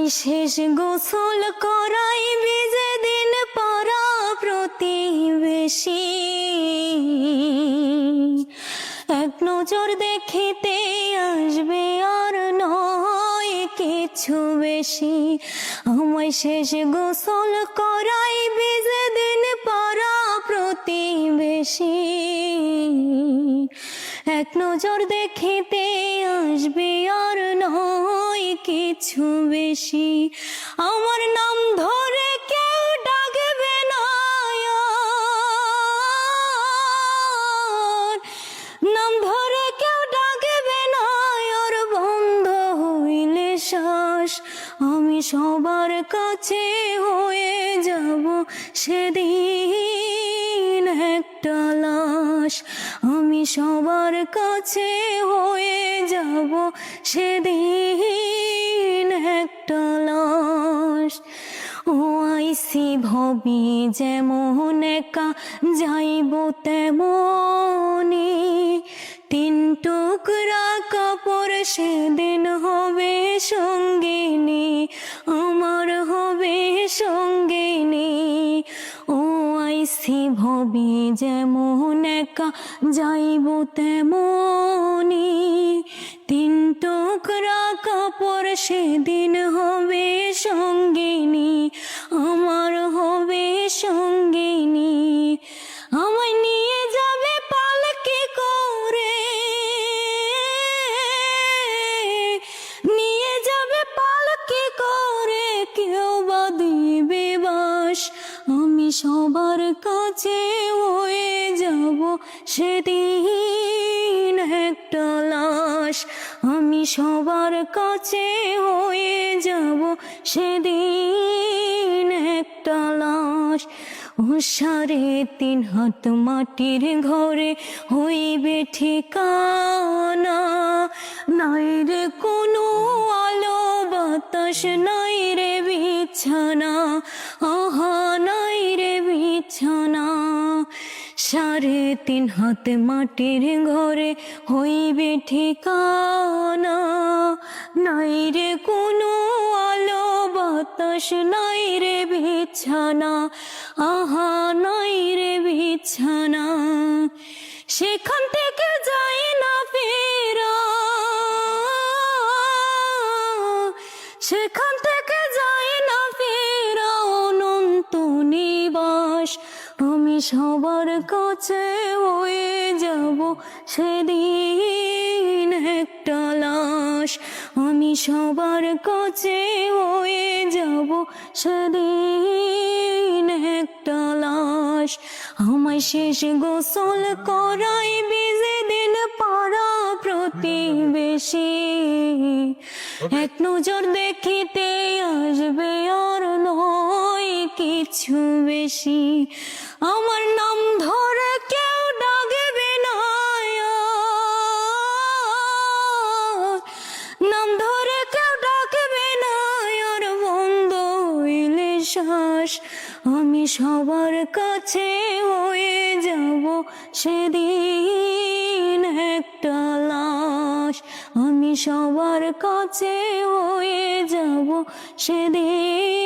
শেষ গোসল করাইবি যেদিন পাড়া প্রতিবেশী, এক নজর দেখিতে আসবে আর নয় কিছু বেশি। আমায় শেষ গোসল করাইবি যেদিন পাড়া প্রতিবেশী, এক নজর দেখিতে আসবে আর নয় কিছু বেশি। আমার নাম ধরে কেউ ডাকবে না আর, নাম ধরে কেউ ডাকবে না আর, বন্ধ হইলে শ্বাস আমি সবার কাছে হয়ে যাব সেদিন একটা লাশ। আমি সবার কাছে হয়ে যাব সেদিন একটা লাশ। ও আইসি ভবি যেমন একা যাইব তেমনি, তিন টুকরা কাপড় সেদিন হবে সঙ্গিনী, আমার হবে সঙ্গিনী। ও আইসি ভবি যেমন একা যাইব তেমনি, তিন টুকরা কাপড় সেদিন হবে সঙ্গিনী, আমার হবে সঙ্গিনী। আমায় নিয়ে যাবে পালকি করে, নিয়ে যাবে পালকি করে, কেউ বা দিবে বাস। আমি সবার কাছে হয়ে যাব সেদিন একটা লাশ। আমি সবার কাছে হয়ে যাব সেদিন একটা লাশ। ও 3.5 হাত মাটির ঘরে হইবে ঠিকানা, নাই রে কোনো আলো বাতাস, নাই রে বিছানা, আহা নাই রে বিছানা। 3.5 হাত মাটির ঘরে হইবে ঠিকানা, নাই রে কোনো আলো বাতাস, নাই রে বিছানা, আহা নাই রে বিছানা। সেখান থেকে যাই না ফেরা, সেখান থেকে যাই না ফেরা অনন্ত নিবাস। আমি সবার কাছে হয়ে যাব সেদিন একটা লাশ। আমি সবার কাছে হয়ে যাব সেদিন একটা লাশ। আমায় শেষ গোসল করাইবি যেদিন পাড়া প্রতিবেশী, এক নজর দেখিতে আসবে আর নয় কিছু বেশি। আমার নাম ধরে কেউ ডাকবে না আর, নাম ধরে কেউ ডাকবে না আর, বন্ধ হইলে শ্বাস আমি সবার কাছে হয়ে যাব সেদিন একটা লাশ। আমি সবার কাছে হয়ে যাব সেদিন